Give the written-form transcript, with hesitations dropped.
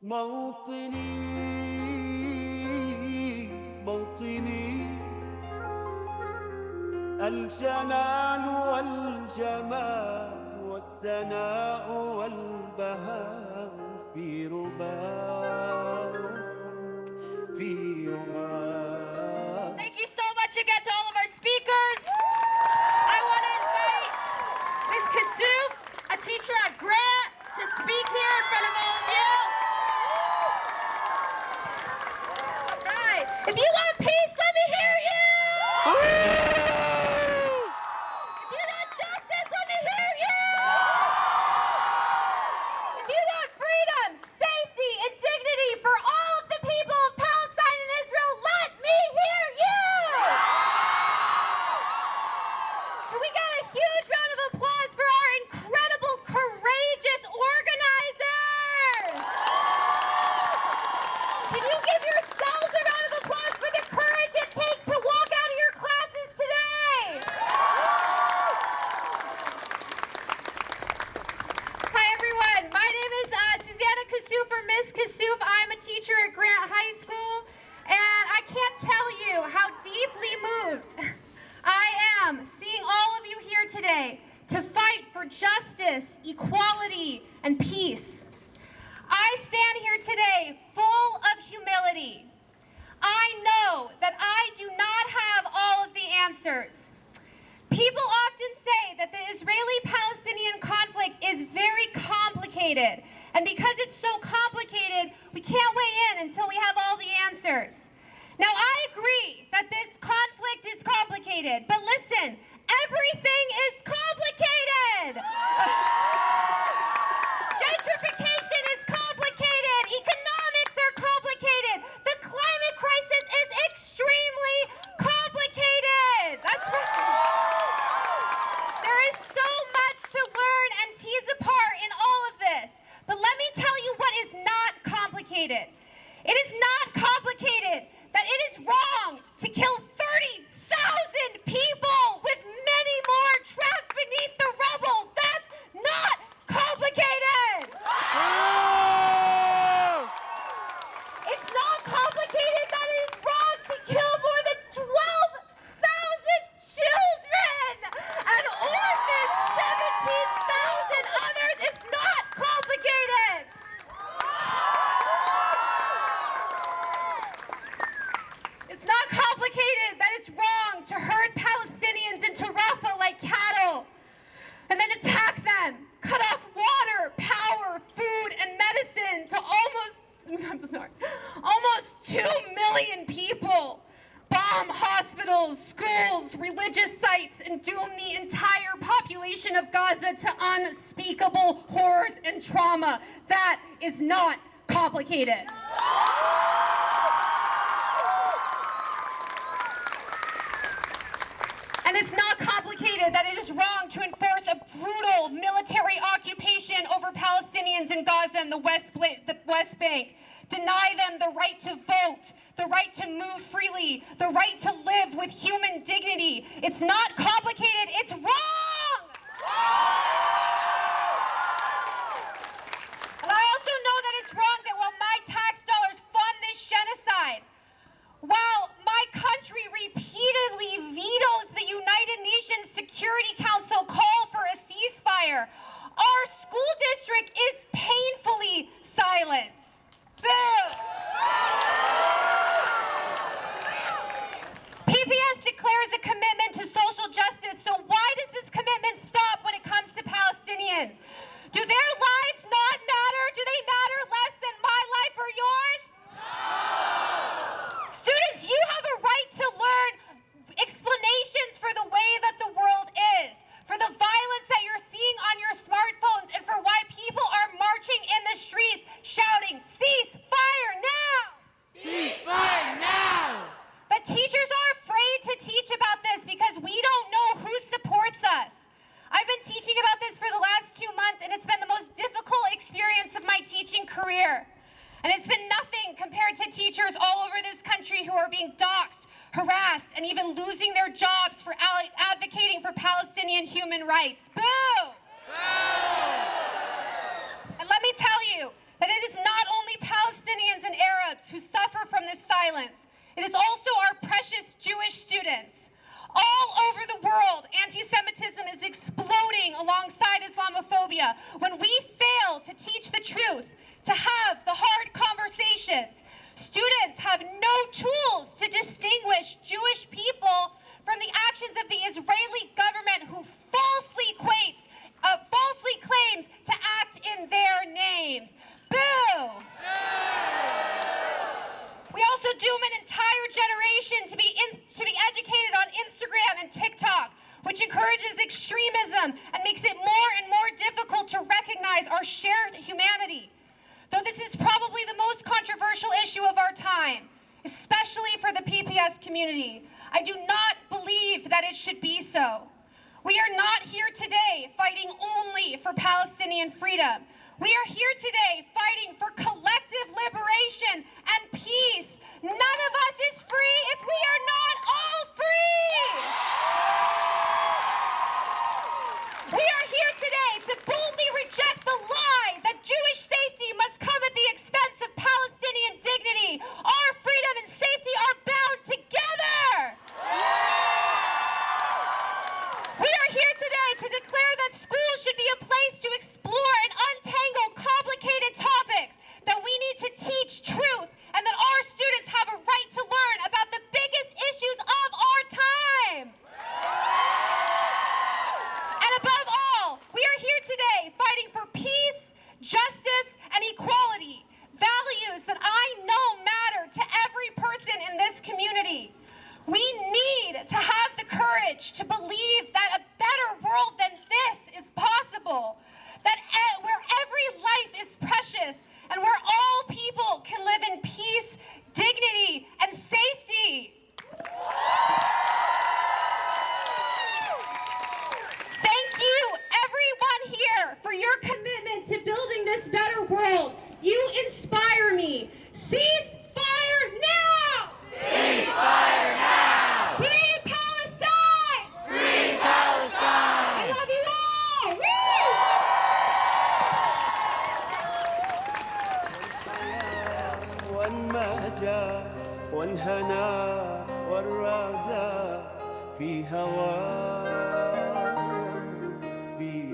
موطني موطني الجنان والجمال والسناء والبهاء في رباك في رباك. Thank you so much again to all of our speakers. I want to invite Ms Kasouf, a teacher at Grant, to speak here in front of all of you. All right. If you want peace, let me hear you. If you want justice, let me hear you. If you want freedom, safety, and dignity for all of the people of Palestine and Israel, let me hear you. Can we get a huge round of applause for our incredible, courageous organizers? Can you give yourselves a round of applause for the courage it takes to walk out of your classes today? Hi everyone, my name is Ms Kasouf. I'm a teacher at Grant High School, and I can't tell you how deeply moved I am seeing all of you here today to fight for justice, equality, and peace. I stand here today full of humility. I know that I do not have all of the answers. People often say that the Israeli-Palestinian conflict is very complicated, and because it's so complicated, we can't weigh in until we have all the answers. Now, I agree that this conflict is complicated, but listen, everything is complicated. Gentrification is complicated. Economics are complicated. The climate crisis is extremely complicated. That's right. There is so much to learn and tease apart in all of this. But let me tell you what is not complicated. It is not complicated that it is wrong to kill 30,000 people with many more trapped beneath the rubble. That's not complicated. It's not complicated that it is wrong to kill more than 12,000 children and orphans, 17,000 others. It's not complicated. It's not complicated that it's wrong to herd Palestinians into Rafah like cattle and then attack them, cut off water, power, food, and medicine to almost 2 million people, bomb hospitals, schools, religious sites, and doom the entire population of Gaza to unspeakable horrors and trauma. That is not complicated. And it's not complicated that it is wrong to enforce a brutal military occupation over Palestinians in Gaza and the West Bank. Deny them the right to vote, the right to move freely, the right to live with human dignity. It's not complicated, it's wrong! And I also know that it's wrong that while my tax dollars fund this genocide, while my country repeatedly vetoes the United Nations Security Council call for a ceasefire, our school district is painfully silent. Boo! PPS declares a commitment to social justice, so why does this commitment stop when it comes to Palestinians? Do their lives not matter? Do they matter less than my life or yours? Students, you have a right to learn explanations for the way that the world is, for the violence that you're seeing on your smartphones, and for why people are marching in the streets shouting, "Cease fire now! Cease fire now!" But teachers are afraid to teach about this because we don't know who supports us. I've been teaching about this for the last 2 months, and it's been the most difficult experience of my teaching career. And it's been nothing compared to teachers all over this country who are being doxxed, harassed, and even losing their jobs for advocating for Palestinian human rights. Boo! Boo! And let me tell you that it is not only Palestinian from this silence. It is also our precious Jewish students. All over the world, anti-Semitism is exploding alongside Islamophobia. When we fail to teach the truth, to have the hard conversations, students have no tools to distinguish Jewish people from the actions of the Israeli government who falsely claims to act in their names. Boo! We also doom an entire generation to be educated on Instagram and TikTok, which encourages extremism and makes it more and more difficult to recognize our shared humanity. Though this is probably the most controversial issue of our time, especially for the PPS community, I do not believe that it should be so. We are not here today fighting only for Palestinian freedom. We are here today fighting for collective liberation and peace. None of us is free if we are not all free. We are here today to boldly reject the lie that Jewish safety must come at the expense of Palestinian dignity. Our freedom and safety are bound together. We are here today to declare that schools should be a place to explore and untangle complicated topics, that we need to teach truth, and that our students have a right to learn about the biggest issues of our time. And above all, we are here today fighting for peace, justice, and equality, values that I know matter to every person in this community. We need to have the courage to believe that a better world than this is possible, that where every life is precious and where all people can live in peace, dignity, and safety. Thank you, everyone here, for your commitment to building this better world. You inspire me. Cease fire now! Cease fire now! Free Palestine! Free Palestine! I love you all! Woo! والمأساة والهنا والرزاء في هواك في